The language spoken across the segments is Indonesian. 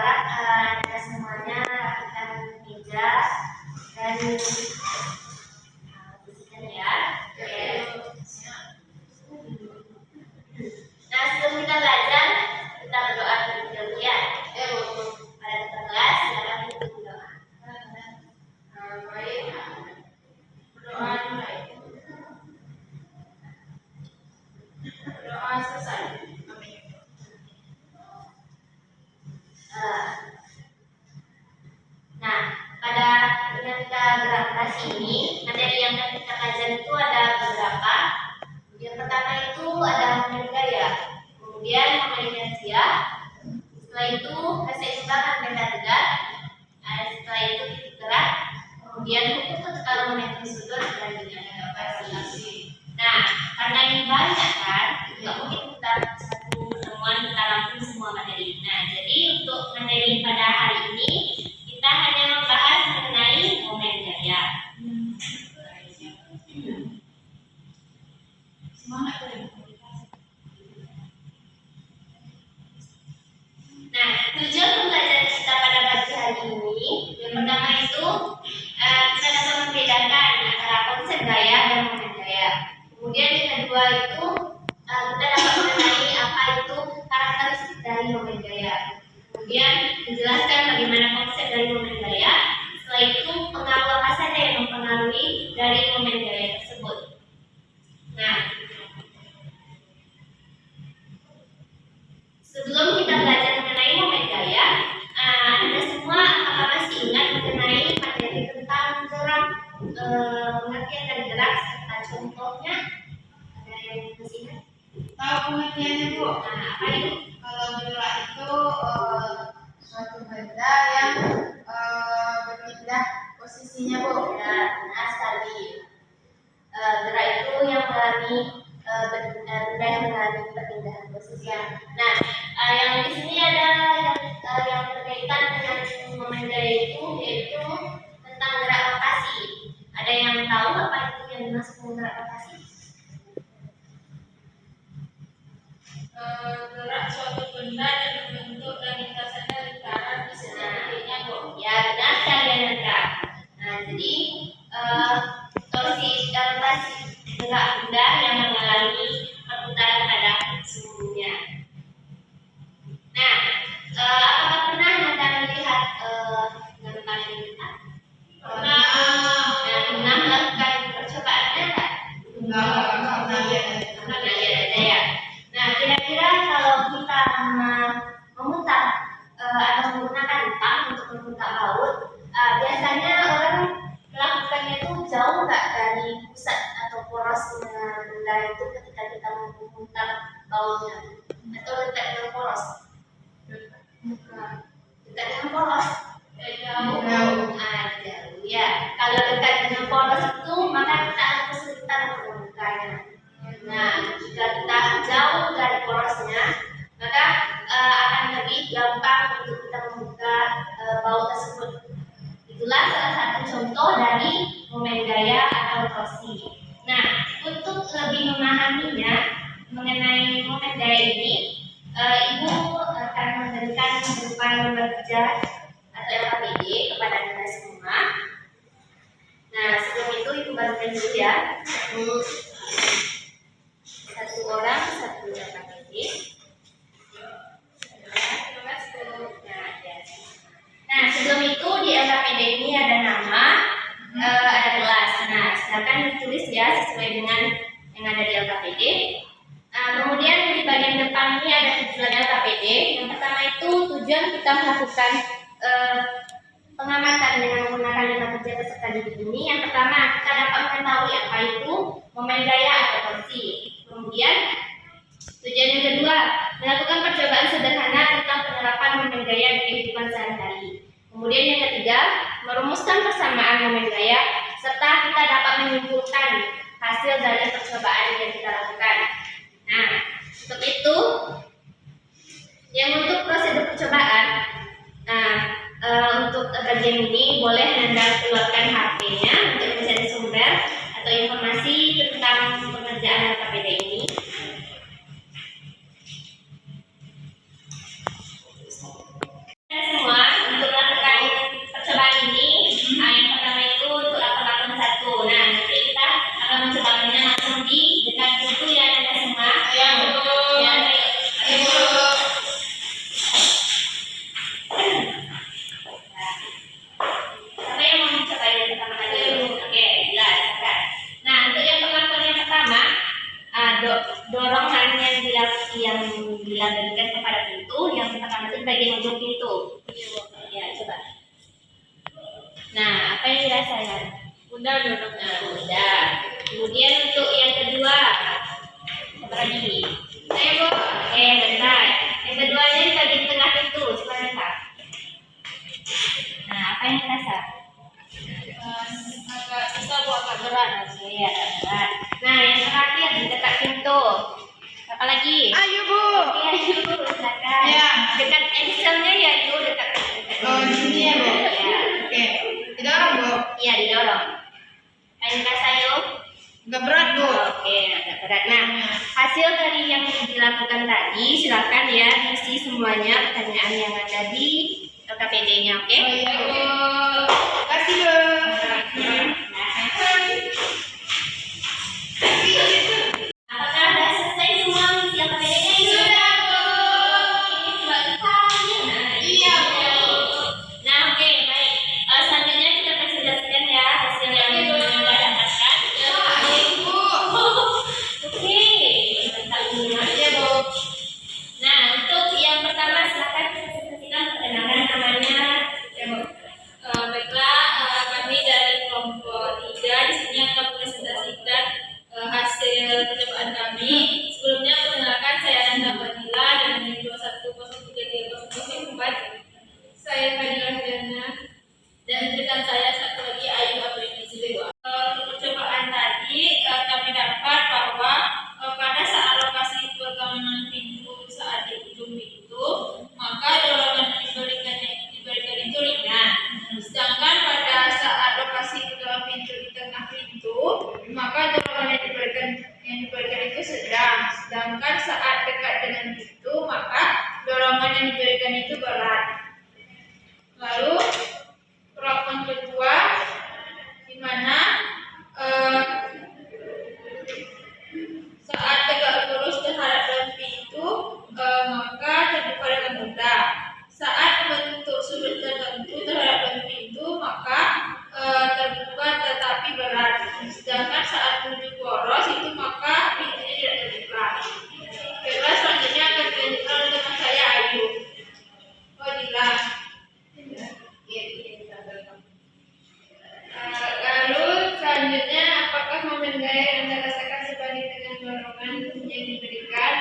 berharap Anda semuanya rapikan meja dan bersihkan ya. Nah, sebelum kita belajar, kita berdoa terlebih dahulu ya. Pada kita kelas, silakan kita berdoa. Baik. Berdoa mulai. Berdoa selesai. Nah, pada dinamika gravitasi ini, materi yang akan kita kaji itu ada beberapa. Yang pertama itu ada momen gaya, kemudian momen inersia, setelah itu keseimbangan benda tegak, setelah itu titik gerak, kemudian hukum ketekanan momentum sudut dan juga gravitasi. Nah, karena ini banyak kan, nggak mungkin kita satu pertemuan kita rangkum semua materi. Nah, jadi untuk materi pada hari ini kita hanya membahas mengenai momen gaya. Nah, tujuan pembelajaran kita pada pagi hari ini, yang pertama itu kita dapat membedakan antara konsep gaya dan momen gaya. Kemudian yang kedua itu kita dapat mengenai apa itu karakteristik dari momen gaya. Kemudian menjelaskan bagaimana konsep dari momen gaya. Setelah itu pengaruh apa saja yang mempengaruhi dari momen gaya tersebut. Nah, sebelum kita belajar mengenai momen gaya, Anda semua apakah masih ingat mengenai materi tentang gerak, pengertian dari gerak serta contohnya? Ada yang masih ingat? Tahu pengertiannya, Bu? Nah, apa itu? Kalau gerak itu suatu benda yang berpindah posisinya, Bu. Ya, benar sekali. Gerak itu yang mengalami benda yang mengalami perpindahan posisi. Nah, yang di sini ada yang berkaitan dengan momen gaya itu, yaitu tentang gerak rotasi. Ada yang tahu apa itu yang dimaksud dengan gerak rotasi? Gerak suatu benda dan membentuk dan lintasannya lingkaran di setiap titiknya, Bu. Ya, benar sekali Anda. Nah, jadi torsi rotasi gerak benda yang mengalami perputaran pada sumbunya. Nah, apakah pernah Anda melihat gambar ini? Pernah melakukan percobaannya enggak? Enggak Lihat aja ya. Nah, kira-kira kalau kita memutar atau menggunakan tang untuk memutar baut, biasanya orang melakukannya itu jauh nggak dari pusat atau poros dengan benda itu ketika kita memutar bautnya, atau dekat dengan poros? Dekat dengan poros? Jauh. Jauh ya. Kalau dekat dengan poros itu maka kita akan kesulitan untuk membukanya. Nah, jika kita jauh dari porosnya, maka akan lebih gampang untuk kita membuka baut tersebut. Itulah salah satu contoh dari momen gaya atau torsi. Nah, untuk lebih memahaminya mengenai momen gaya ini, Ibu akan memberikan berupa lembar kerja atau LKPD kepada Anda semua. Nah, sebelum itu Ibu bagikan dulu ya. Satu orang, satu LKPD. Nah, sebelum itu di LKPD ini ada nama, ada kelas. Nah, silakan ditulis ya sesuai dengan yang ada di LKPD. Kemudian di bagian depan ini ada tujuan LKPD. Yang pertama itu tujuan kita melakukan pengamatan dengan menggunakan lima kerja peserta didik ini. Yang pertama, kita dapat mengetahui apa itu momen gaya atau torsi. Kemudian tujuan yang kedua, melakukan percobaan sederhana tentang penerapan momen gaya di kehidupan sehari-hari. Kemudian yang ketiga, merumuskan persamaan momen gaya serta kita dapat menyimpulkan hasil dari percobaan yang kita lakukan. Nah, untuk itu, yang untuk prosedur percobaan, untuk kajian ini boleh Anda keluarkan HP-nya untuk mencari sumber atau informasi tentang pengerjaan LKPD ini. Semua pintu. Ya, coba. Nah, apa yang dirasakan? Mudah dorong. Nah, udah. Kemudian untuk yang kedua, apa lagi? Saya Bu. Oke, bentar. Yang keduanya di bagian tengah pintu, silakan Kak. Nah, apa yang terasa? Agak susah bu, agak berat. Oke, agak berat. Nah, yang terakhir di dekat pintu. Apa lagi? Ayo Bu. Oke, ayo silakan. Ya. Dekat Excelnya ya, yuk dekat. Oh, di sini ya Bu. Ya. Oke. Didorong Bu. Iya, didorong. Ayo terasa yuk. Agak berat Bu. Oke, agak berat. Nah, hasil dari yang dilakukan tadi, silakan ya isi semuanya pertanyaan yang ada di LKPD-nya, oke? Oh iya Bu. Kasih Bu. Apakah sudah selesai semua mengisi LKPD-nya? Sudah, Bu. Ini sudah tanya. Nah, Iya, Bu. Nah, oke, baik. Selanjutnya kita presentasikan ya hasil yang kita dapatkan. Bu. Oke, mantap semua. Iya Bu. Nah, untuk yang pertama silakan presentasikan perkenalan namanya. Ya Bu. Baiklah, kami dari kelompok 3 di sini akan presentasikan hasil percobaan kami. Sebelumnya perkenalkan, saya Nanda Fadila dengan NIM 210333004. Saya Fadila Diana dan rekan saya satu lagi Ayu April. Untuk percobaan tadi kami dapat bahwa pada saat lokasi pergamanan pintu saat di ujung pintu, maka dorongan yang diberikan itu ringan. Sedangkan pada saat lokasi kedua pintu di tengah pintu, maka dorongan yang diberikan itu sedang. Sedangkan saat dekat dengan pintu, maka dorongan yang diberikan itu berat. Lalu perlakuan kedua, di mana saat tegak lurus terhadap dalam pintu, maka terbuka dengan mudah. Saat membentuk sudut tertentu terhadap dalam pintu, maka terbuka tetapi berat. Sedangkan saat menuju poros itu maka pintunya tidak terbuka. Baiklah, selanjutnya akan dilanjutkan oleh teman saya Ayu. Oh, Dila. Lalu selanjutnya, apakah momen gaya yang Anda rasakan sebanding dengan dorongan yang diberikan?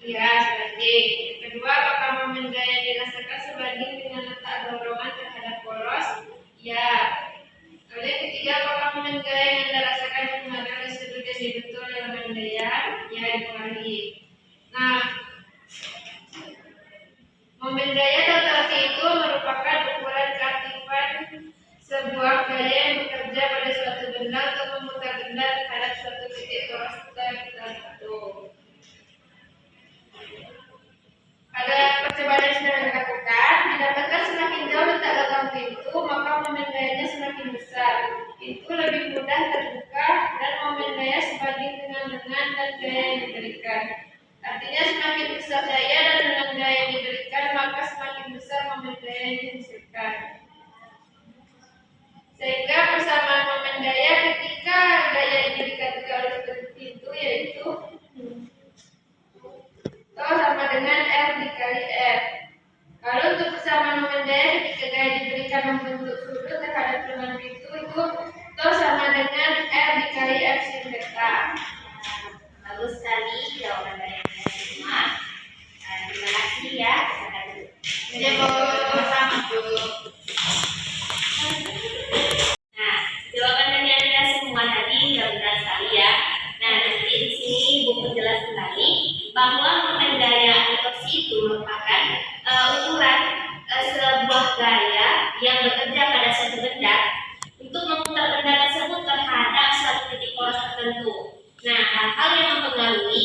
Iya, sebanding. Kedua, apakah momen gaya yang dirasakan sebanding dengan letak dorongan terhadap poros? Iya. Lalu yang ketiga, apakah momen gaya yang Anda rasakan dipengaruhi oleh sudut yang dibentuk oleh momen gaya? Ya, dipengaruhi. Nah, momen gaya atau torsi itu merupakan ukuran keaktifan sebuah gaya yang bekerja pada suatu benda untuk memutar benda terhadap suatu titik poros tertentu. Pada percobaan yang sedang dilakukan, didapatkan semakin jauh letak gagang pintu, maka momen gayanya semakin besar. Pintu lebih mudah terbuka dan momen gaya sebanding dengan lengan dan gaya yang diberikan. Artinya semakin besar gaya dan lengan gaya yang diberikan, maka semakin besar momen gaya yang dihasilkan. Sehingga persamaan momen gaya ketika gaya diberikan ke oleh pintu yaitu Tau sama dengan R dikali R. Lalu untuk persamaan momen gaya ketika gaya diberikan membentuk sudut terhadap lengan pintu itu Tau sama dengan R dikali R sin theta. Bagus sekali jawaban dari Anda semua. Terima kasih ya. Ya Bu. Sama Bu. Nah, jawaban dari Anda semua tadi sudah benar sekali ya. Nah, nanti di sini Ibu perjelas kembali bahwa momen gaya atau torsi itu merupakan ukuran sebuah gaya yang bekerja pada suatu benda untuk memutar benda tersebut terhadap suatu titik poros tertentu. Nah, hal-hal yang mempengaruhi